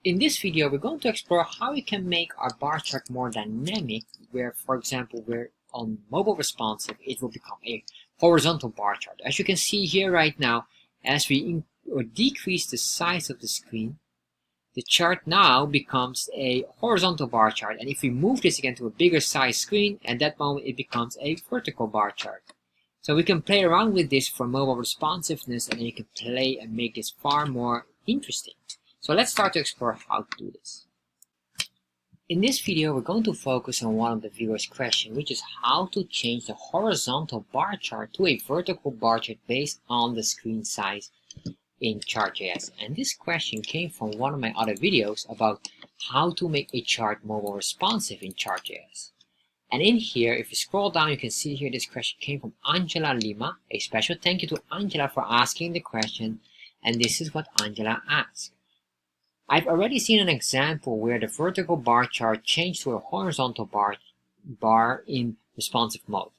In this video, we're going to explore how we can make our bar chart more dynamic, where, for example, we're on mobile responsive, it will become a horizontal bar chart. As you can see here right now, as we decrease the size of the screen, the chart now becomes a horizontal bar chart. And if we move this again to a bigger size screen, at that moment it becomes a vertical bar chart. So we can play around with this for mobile responsiveness, and then you can play and make this far more interesting. So let's start to explore how to do this. In this video, we're going to focus on one of the viewers' questions, which is how to change the horizontal bar chart to a vertical bar chart based on the screen size in Chartjs. And this question came from one of my other videos about how to make a chart mobile responsive in Chartjs. And in here, if you scroll down, you can see here this question came from Angela Lima. A special thank you to Angela for asking the question. And this is what Angela asked. I've already seen an example where the vertical bar chart changed to a horizontal bar in responsive mode.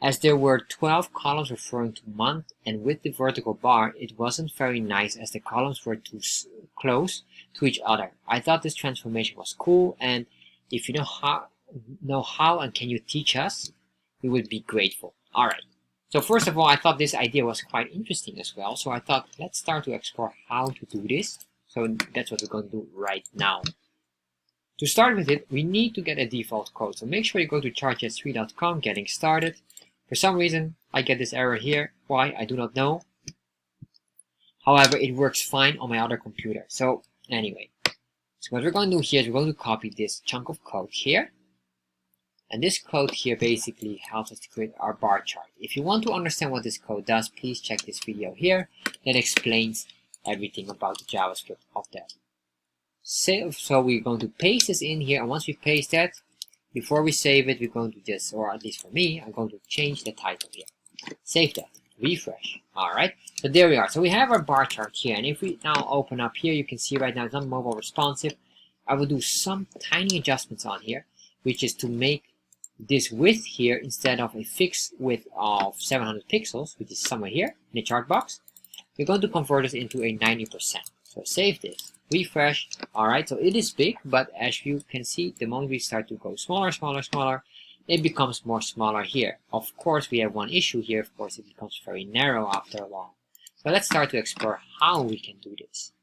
As there were 12 columns referring to month, and with the vertical bar, it wasn't very nice as the columns were too close to each other. I thought this transformation was cool, and if you know how and can you teach us, we would be grateful. Alright, so first of all, I thought this idea was quite interesting as well, so I thought let's start to explore how to do this. So that's what we're going to do right now. To start with it, we need to get a default code. So make sure you go to chartjs3.com, getting started. For some reason, I get this error here. Why? I do not know. However, it works fine on my other computer. So anyway, so what we're going to do here is we're going to copy this chunk of code here. And this code here basically helps us to create our bar chart. If you want to understand what this code does, please check this video here that explains everything about the JavaScript of that. So we're going to paste this in here, and once we paste that, before we save it, we're going to just, or at least for me, I'm going to change the title here. Save that, refresh. Alright, so there we are. So we have our bar chart here, and if we now open up here, you can see right now it's not mobile responsive. I will do some tiny adjustments on here, which is to make this width here, instead of a fixed width of 700 pixels, which is somewhere here in the chart box, we're going to convert this into a 90%. So save this, refresh. Alright, so it is big, but as you can see, the moment we start to go smaller, it becomes more smaller here. Of course, we have one issue here. Of course, it becomes very narrow after a while. So let's start to explore how we can do this.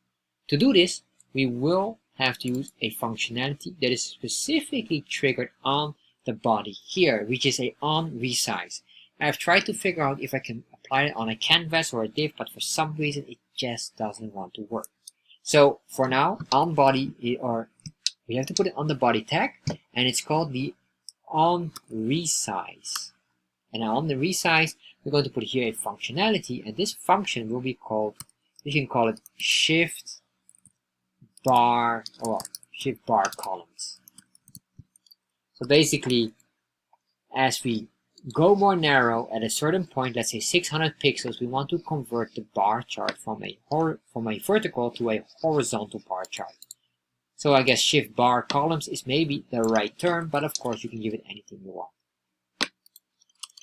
To do this, we will have to use a functionality that is specifically triggered on the body here, which is a on resize. I've tried to figure out if I can apply it on a canvas or a div, but for some reason it just doesn't want to work. So for now, on body, or we have to put it on the body tag, and it's called the on resize. And now on the resize, we're going to put here a functionality, and this function will be called, you can call it shift bar columns. So basically, as we go more narrow at a certain point, let's say 600 pixels, we want to convert the bar chart from a vertical to a horizontal bar chart. So I guess shift bar columns is maybe the right term, but of course you can give it anything you want.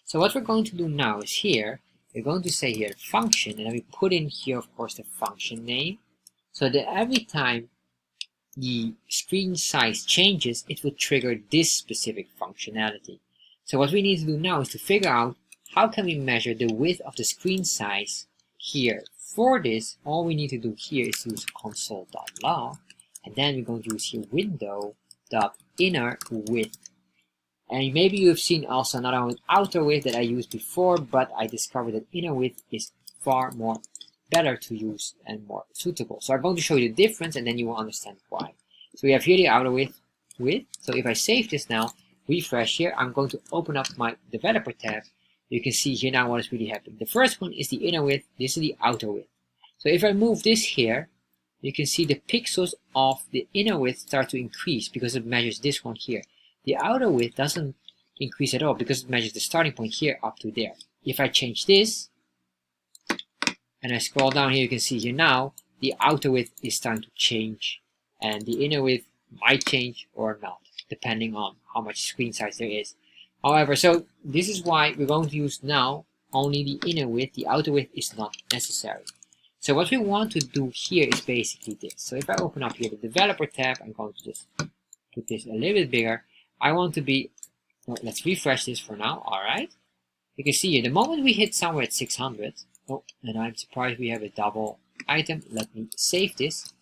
So what we're going to do now is here, we're going to say here function, and then we put in here, of course, the function name, so that every time the screen size changes, it will trigger this specific functionality. So what we need to do now is to figure out how can we measure the width of the screen size here. For this, all we need to do here is use console.log, and then we're going to use here window.inner width. And maybe you have seen also another one, outer width, that I used before, but I discovered that inner width is far more better to use and more suitable. So I'm going to show you the difference, and then you will understand why. So we have here the outer width. So if I save this now, refresh here, I'm going to open up my developer tab. You can see here now what is really happening. The first one is the inner width, this is the outer width. So if I move this here, you can see the pixels of the inner width start to increase because it measures this one here. The outer width doesn't increase at all because it measures the starting point here up to there. If I change this and I scroll down here, you can see here now the outer width is starting to change and the inner width might change or not, depending on how much screen size there is. However, so this is why we're going to use now only the inner width. The outer width is not necessary. So what we want to do here is basically this. So if I open up here the developer tab, I'm going to just put this a little bit bigger. I want to be, well, let's refresh this for now. All right. You can see here, the moment we hit somewhere at 600, oh, and I'm surprised we have a double item. Let me save this.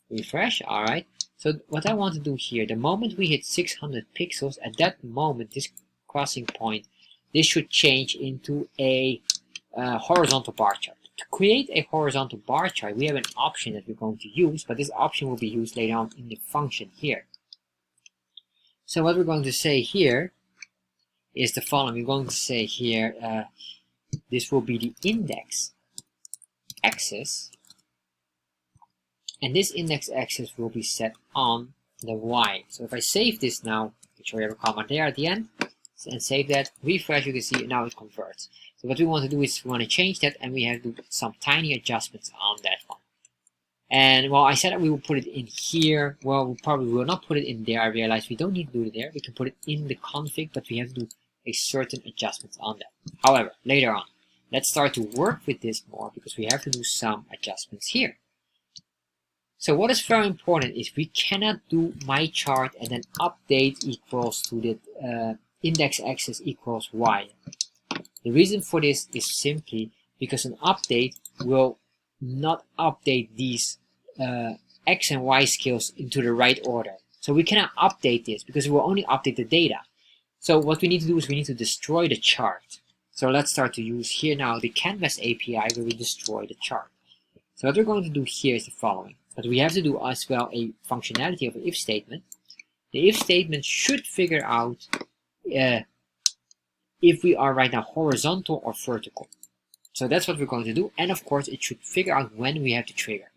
Refresh. All right. So what I want to do here, the moment we hit 600 pixels, at that moment, this crossing point, this should change into a horizontal bar chart. To create a horizontal bar chart, we have an option that we're going to use, but this option will be used later on in the function here. So what we're going to say here is the following. We're going to say here, this will be the index axis, and this index axis will be set on the Y. So if I save this now, make sure you have a comma there at the end, and save that, refresh, you can see now it converts. So what we want to do is we want to change that, and we have to do some tiny adjustments on that one. And well, I said that we will put it in here. Well, we probably will not put it in there. I realized we don't need to do it there. We can put it in the config, but we have to do a certain adjustments on that. However, later on, let's start to work with this more because we have to do some adjustments here. So what is very important is we cannot do my chart and then update equals to the index axis equals Y. The reason for this is simply because an update will not update these X and Y scales into the right order. So we cannot update this because it will only update the data. So what we need to do is we need to destroy the chart. So let's start to use here now the Canvas API where we destroy the chart. So what we're going to do here is the following. But we have to do as well a functionality of an if statement. The if statement should figure out if we are right now horizontal or vertical. So that's what we're going to do. And of course, it should figure out when we have to trigger.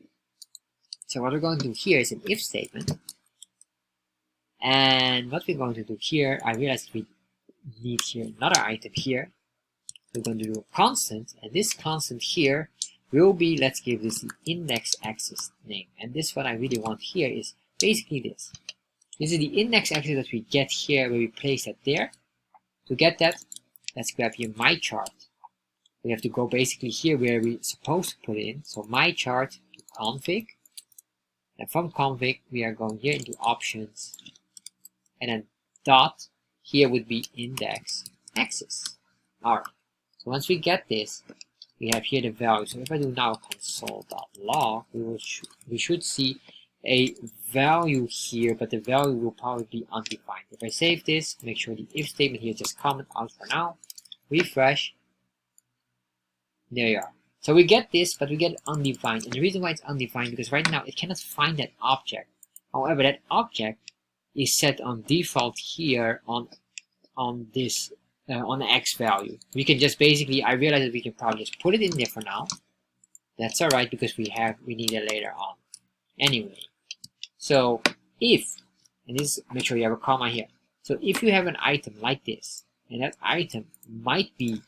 So what we're going to do here is an if statement. And what we're going to do here, I realized we need here another item here. We're going to do a constant. And this constant here will be, let's give this the index axis name. And this what I really want here is basically this. This is the index axis that we get here where we place that there. To get that, let's grab here my chart. We have to go basically here where we're supposed to put it in. So my chart to config. And from config, we are going here into options. And then dot, here would be index axis. Alright. So once we get this, we have here the value. So if I do now console.log, we should see a value here, but the value will probably be undefined. If I save this, make sure the if statement here just comment out for now. Refresh. There you are. So we get this, but we get it undefined. And the reason why it's undefined because right now it cannot find that object. However, that object is set on default here on this on the X value. We can just basically, I realize that we can probably just put it in there for now. That's alright because we need it later on. Anyway, so if, and this, make sure you have a comma here. So if you have an item like this, and that item might be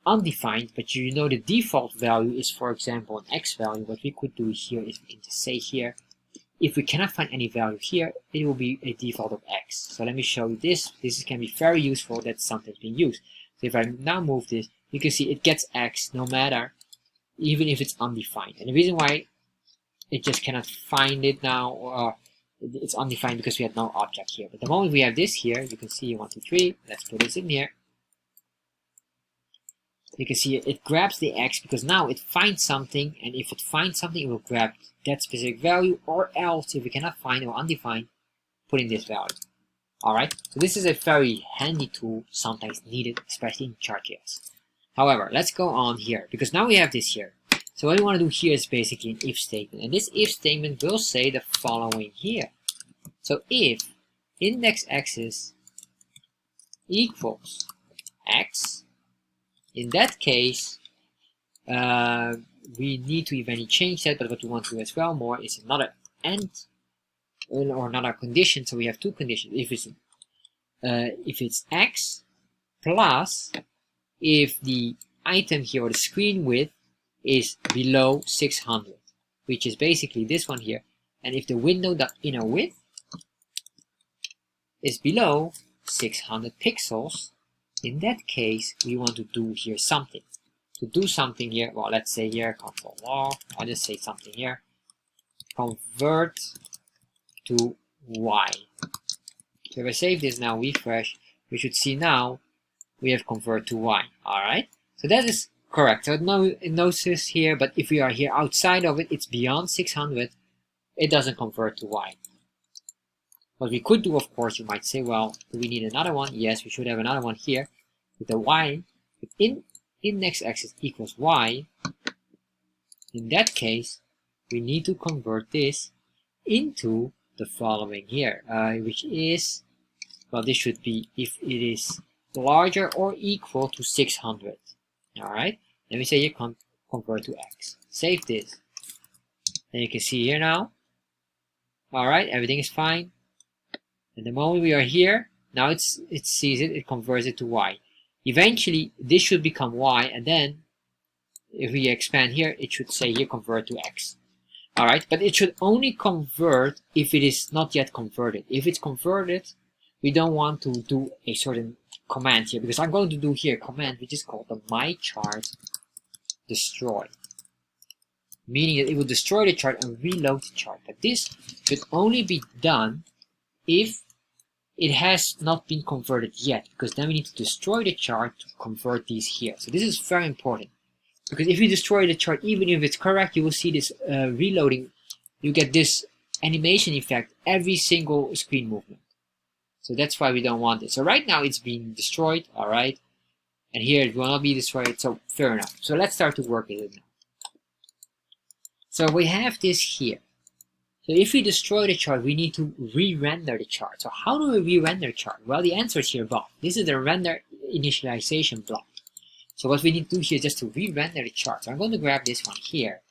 undefined, but you know the default value is, for example, an X value, what we could do here is we can just say here, if we cannot find any value here, it will be a default of X. So let me show you this. This can be very useful. That's something being used. So if I now move this, you can see it gets X no matter, even if it's undefined. And the reason why it just cannot find it now, or it's undefined because we had no object here. But the moment we have this here, you can see 1, 2, 3. Let's put this in here. You can see it grabs the X because now it finds something, and if it finds something, it will grab that specific value, or else if we cannot find or undefined, put in this value. Alright, so this is a very handy tool, sometimes needed, especially in Chartjs. However, let's go on here, because now we have this here. So what we want to do here is basically an if statement, and this if statement will say the following here. So if index axis equals X, in that case, we need to eventually change that, but what we want to do as well more is another and or another condition. So we have two conditions. If it's X plus if the item here or the screen width is below 600, which is basically this one here, and if the window.inner width is below 600 pixels, in that case we want to do here something. to do something here. Well, let's say here, Control R, I'll just say something here. Convert to Y. So if I save this now, refresh, we should see now we have convert to Y. Alright? So that is correct. So it notices here, but if we are here outside of it, it's beyond 600, it doesn't convert to Y. What we could do, of course, you might say, well, do we need another one? Yes, we should have another one here with the Y within index axis equals Y. In that case, we need to convert this into the following here, which is, well, this should be if it is larger or equal to 600. Alright, let me say here convert to X. Save this. And you can see here now. Alright, everything is fine. And the moment we are here, now it sees it, it converts it to Y. Eventually, this should become Y, and then if we expand here, it should say here convert to X. Alright, but it should only convert if it is not yet converted. If it's converted, we don't want to do a certain command here, because I'm going to do here a command which is called the myChart destroy. Meaning that it will destroy the chart and reload the chart. But this should only be done if it has not been converted yet, because then we need to destroy the chart to convert these here. So this is very important, because if you destroy the chart, even if it's correct, you will see this reloading. You get this animation effect every single screen movement. So that's why we don't want it. So right now it's being destroyed, alright, and here it will not be destroyed, so fair enough. So let's start to work with it now. So we have this here. So if we destroy the chart, we need to re-render the chart. So how do we re-render the chart? Well, the answer is here above. This is the render initialization block. So what we need to do here is just to re-render the chart. So I'm going to grab this one here.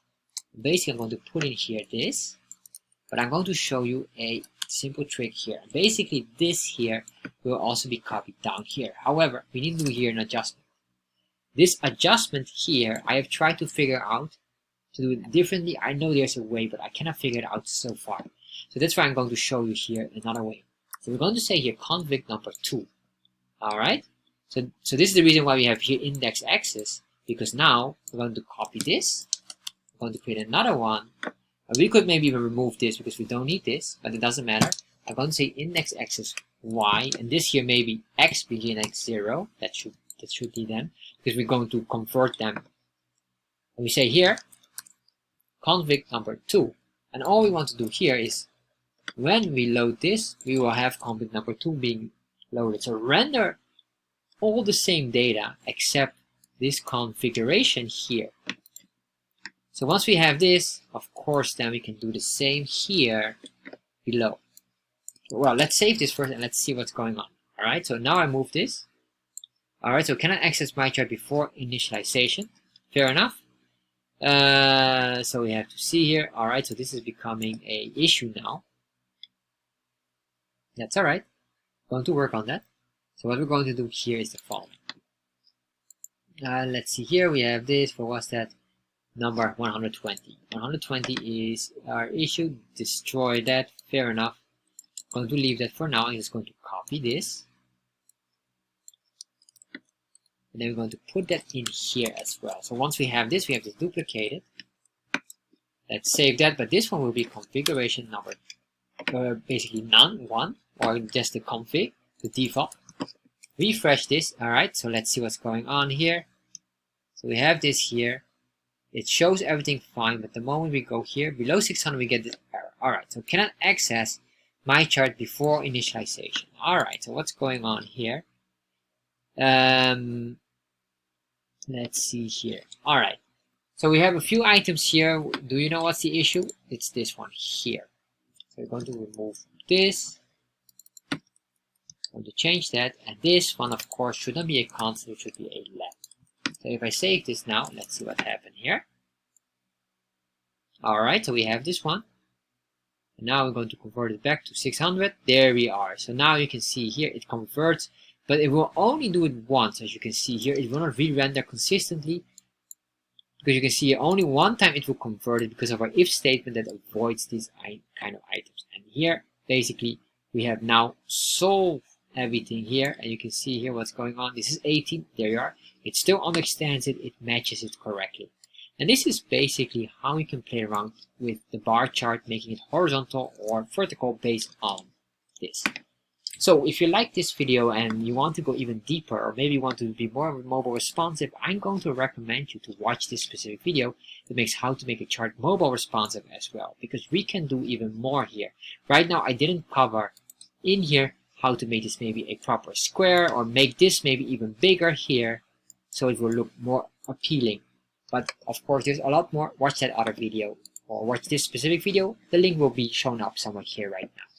Basically, I'm going to put in here this, but I'm going to show you a simple trick here. Basically, this here will also be copied down here. However, we need to do here an adjustment. This adjustment here, I have tried to figure out to do it differently. I know there's a way, but I cannot figure it out so far. So that's why I'm going to show you here another way. So we're going to say here config number 2. Alright? So this is the reason why we have here index axis, because now we're going to copy this. We're going to create another one. And we could maybe even remove this because we don't need this, but it doesn't matter. I'm going to say index axis Y, and this here maybe X begin at 0. That should be them, because we're going to convert them. And we say here config number 2, and all we want to do here is when we load this, we will have config number 2 being loaded. So render all the same data except this configuration here. So once we have this, of course, then we can do the same here below. Well, let's save this first and let's see what's going on. Alright, so now I move this. Alright, so can I access my chart before initialization? Fair enough. So we have to see here. Alright, so this is becoming a issue now. That's alright. Going to work on that. So what we're going to do here is the following. Let's see here. We have this. For what's that? Number 120. 120 is our issue. Destroy that. Fair enough. I'm going to leave that for now. I'm just going to copy this. And then we're going to put that in here as well. So once we have this, we have to duplicate it. Let's save that. But this one will be configuration number basically none, 1, or just the config, the default. Refresh this. Alright, so let's see what's going on here. So we have this here. It shows everything fine, but the moment we go here, below 600, we get this error. Alright, so cannot access my chart before initialization. Alright, so what's going on here? Let's see here. Alright, so we have a few items here. Do you know what's the issue? It's this one here. So we're going to remove this. I'm going to change that, and this one, of course, should not be a constant, it should be a let. So if I save this now, let's see what happened here. Alright, so we have this one. And now we're going to convert it back to 600. There we are. So now you can see here it converts, but it will only do it once. As you can see here, it will not re-render consistently, because you can see only one time it will convert it because of our if statement that avoids these kind of items. And here, basically, we have now solved everything here, and you can see here what's going on. This is 18. There you are. It still understands it. It matches it correctly. And this is basically how you can play around with the bar chart, making it horizontal or vertical based on this. So if you like this video and you want to go even deeper, or maybe want to be more mobile responsive, I'm going to recommend you to watch this specific video that makes how to make a chart mobile responsive as well, because we can do even more here. Right now I didn't cover in here how to make this maybe a proper square, or make this maybe even bigger here so it will look more appealing. But of course there's a lot more. Watch that other video or watch this specific video. The link will be shown up somewhere here right now.